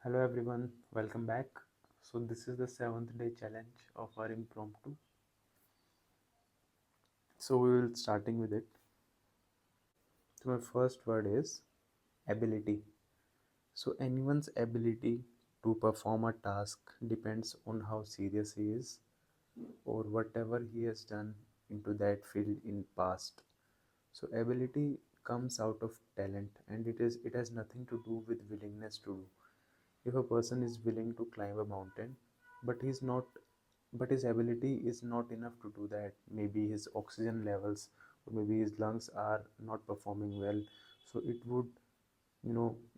Hello everyone, welcome back. So this is the seventh day challenge of our impromptu. So we will starting with it. So my first word is ability. So anyone's ability to perform a task depends on how serious he is or whatever he has done into that field in past. So ability comes out of talent and it has nothing to do with willingness to do. If a person is willing to climb a mountain but he's not but his ability is not enough to do that, maybe his oxygen levels or maybe his lungs are not performing well, so it would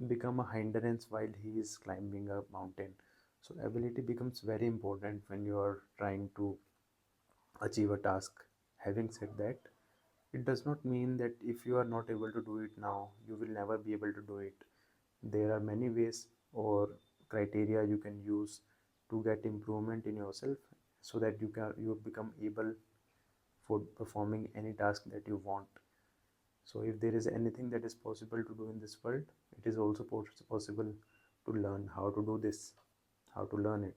become a hindrance while he is climbing a mountain. So ability becomes very important when you are trying to achieve a task. Having said that, it does not mean that if you are not able to do it now, you will never be able to do it. There are many ways or criteria you can use to get improvement in yourself so that you become able for performing any task that you want. So if there is anything that is possible to do in this world, it is also possible to learn how to do this, how to learn it.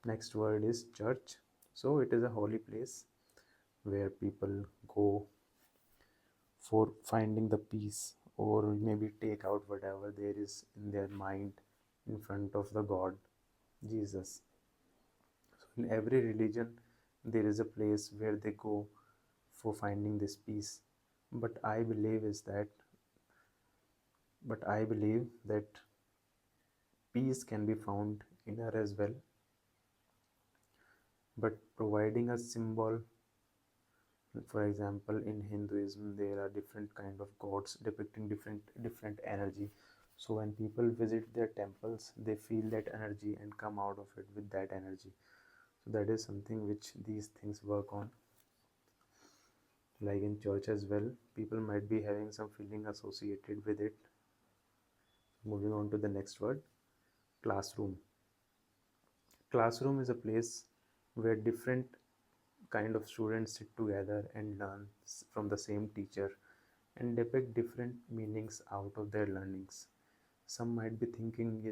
Next word is church. So it is a holy place where people go for finding the peace or maybe take out whatever there is in their mind in front of the God, Jesus. So in every religion, there is a place where they go for finding this peace. But I believe is that, but I believe that peace can be found in her as well. But providing a symbol, for example, in Hinduism, there are different kind of gods depicting different energy. So when people visit their temples, they feel that energy and come out of it with that energy. So that is something which these things work on. Like in church as well, people might be having some feeling associated with it. Moving on to the next word, classroom. Classroom is a place where different kind of students sit together and learn from the same teacher and depict different meanings out of their learnings. Some might be thinking,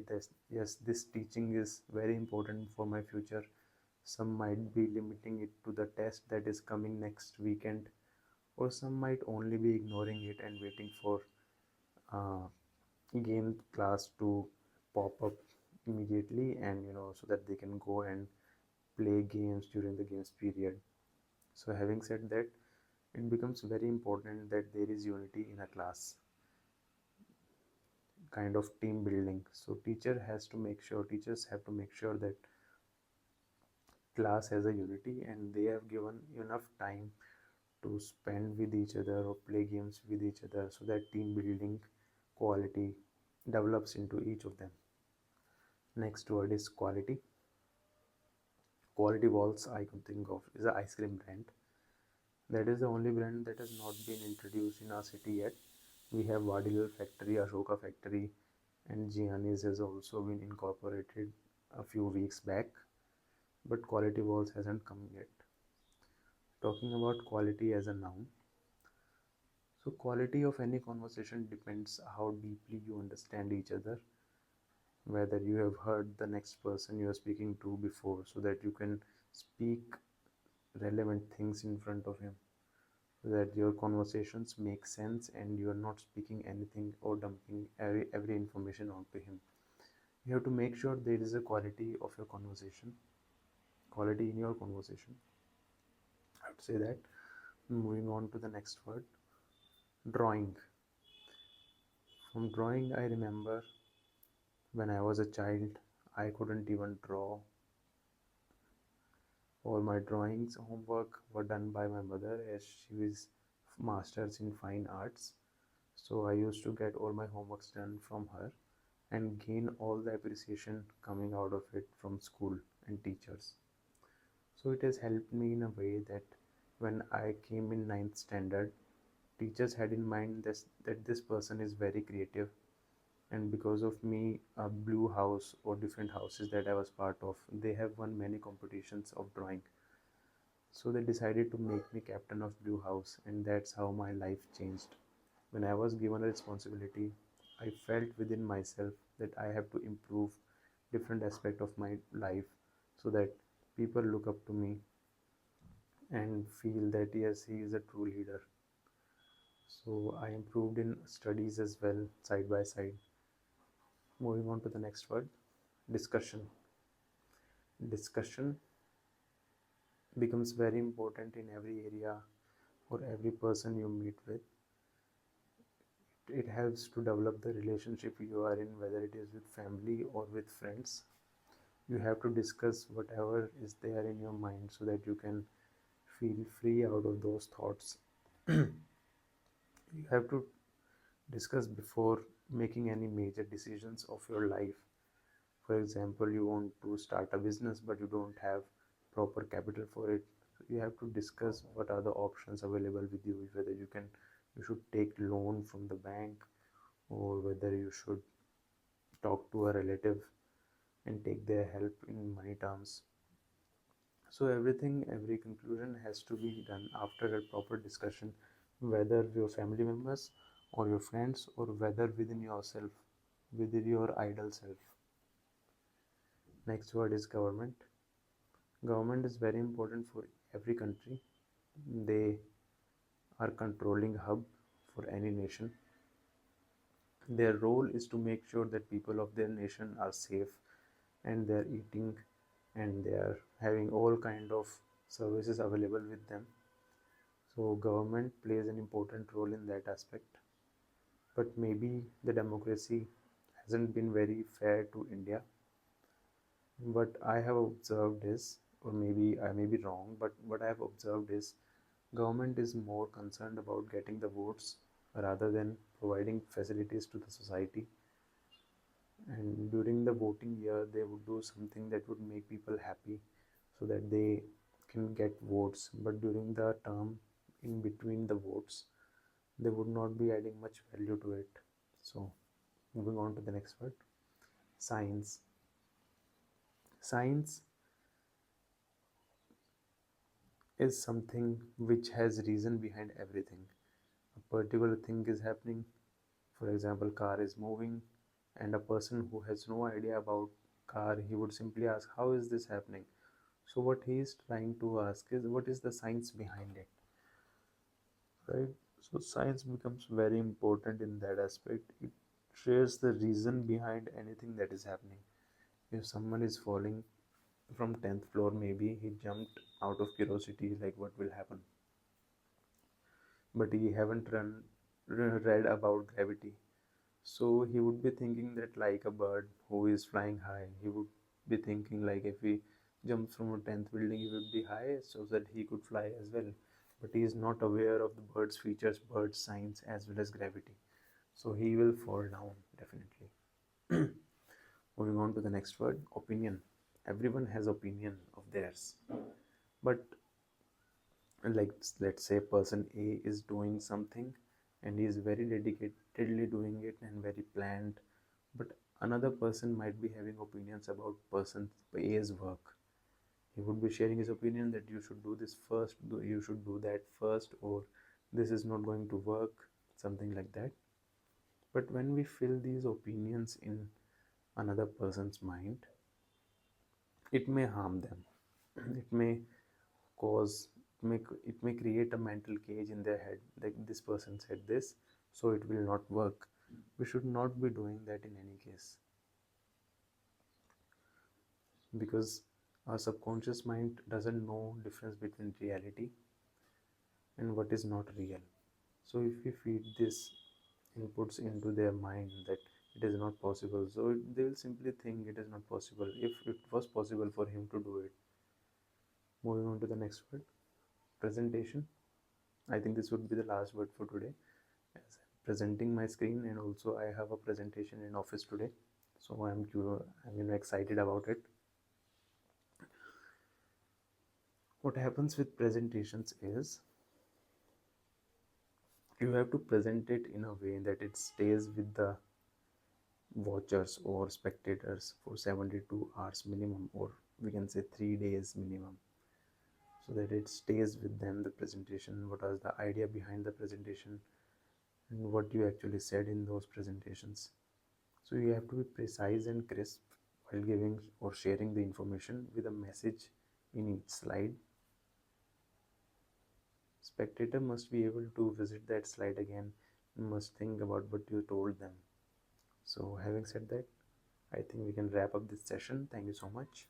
yes, this teaching is very important for my future. Some might be limiting it to the test that is coming next weekend, or some might only be ignoring it and waiting for uh, game class to pop up immediately, and so that they can go and play games during the games period. So having said that, it becomes very important that there is unity in a class, kind of team building. So teachers have to make sure that class has a unity and they have given enough time to spend with each other or play games with each other so that team building quality develops into each of them. Next word is quality. Quality Walls I could think of is an ice cream brand. That is the only brand that has not been introduced in our city yet. We have Vadilal factory, Ashoka factory, and Giannis has also been incorporated a few weeks back, but Quality Walls hasn't come yet. Talking about quality as a noun, so quality of any conversation depends how deeply you understand each other, whether you have heard the next person you are speaking to before so that you can speak relevant things in front of him, so that your conversations make sense and you are not speaking anything or dumping every information onto him. You have to make sure there is a quality of your conversation, quality in your conversation. I have to say that. Moving on to the next word, drawing. From drawing, I remember when I was a child, I couldn't even draw. All my drawings homework were done by my mother as she is masters in fine arts. So I used to get all my homeworks done from her and gain all the appreciation coming out of it from school and teachers. So it has helped me in a way that when I came in ninth standard, teachers had in mind that this person is very creative, and because of me, a blue house or different houses that I was part of, they have won many competitions of drawing. So they decided to make me captain of blue house, and that's how my life changed. When I was given a responsibility, I felt within myself that I have to improve different aspect of my life so that people look up to me and feel that yes, he is a true leader. So I improved in studies as well, side by side. Moving on to the next word, discussion. Discussion becomes very important in every area or every person you meet with. It helps to develop the relationship you are in, whether it is with family or with friends. You have to discuss whatever is there in your mind so that you can feel free out of those thoughts. You have to discuss before making any major decisions of your life. For example, you want to start a business but you don't have proper capital for it. So you have to discuss what are the options available with you, whether you should take loan from the bank or whether you should talk to a relative and take their help in money terms. So every conclusion has to be done after a proper discussion, whether with your family members or your friends or whether within yourself, within your ideal self. Next word is government. Government is very important for every country. They are controlling hub for any nation. Their role is to make sure that people of their nation are safe and they're eating and they are having all kind of services available with them. So government plays an important role in that aspect. But maybe the democracy hasn't been very fair to India. What I have observed is, or maybe I may be wrong, but what I have observed is government is more concerned about getting the votes rather than providing facilities to the society. And during the voting year, they would do something that would make people happy so that they can get votes. But during the term in between the votes, they would not be adding much value to it. So, moving on to the next word, science. Science is something which has reason behind everything. A particular thing is happening, for example, car is moving, and a person who has no idea about car, he would simply ask, how is this happening? So what he is trying to ask is, what is the science behind it, right? So science becomes very important in that aspect. It shares the reason behind anything that is happening. If someone is falling from 10th floor, maybe he jumped out of curiosity, like what will happen, but he haven't read about gravity. So he would be thinking that like a bird who is flying high, he would be thinking like if he jumps from a 10th building, he would be high so that he could fly as well. But he is not aware of the bird's features, bird's science as well as gravity. So he will fall down definitely. Moving on to the next word, opinion. Everyone has opinion of theirs. But like let's say person A is doing something and he is very dedicatedly doing it and very planned, but another person might be having opinions about person A's work. He would be sharing his opinion that you should do this first, you should do that first, or this is not going to work, something like that. But when we fill these opinions in another person's mind, it may harm them. It may cause, it may create a mental cage in their head, like this person said this, so it will not work. We should not be doing that in any case, because our subconscious mind doesn't know difference between reality and what is not real. So if we feed this inputs into their mind that it is not possible, so they will simply think it is not possible if it was possible for him to do it. Moving on to the next word, presentation. I think this would be the last word for today, as I'm presenting my screen, and also I have a presentation in office today, so I'm excited about it. What happens with presentations is you have to present it in a way that it stays with the watchers or spectators for 72 hours minimum, or we can say 3 days minimum, so that it stays with them, the presentation, what was the idea behind the presentation, and what you actually said in those presentations. So you have to be precise and crisp while giving or sharing the information with a message in each slide. Spectator must be able to visit that slide again and must think about what you told them. So having said that, I think we can wrap up this session. Thank you so much.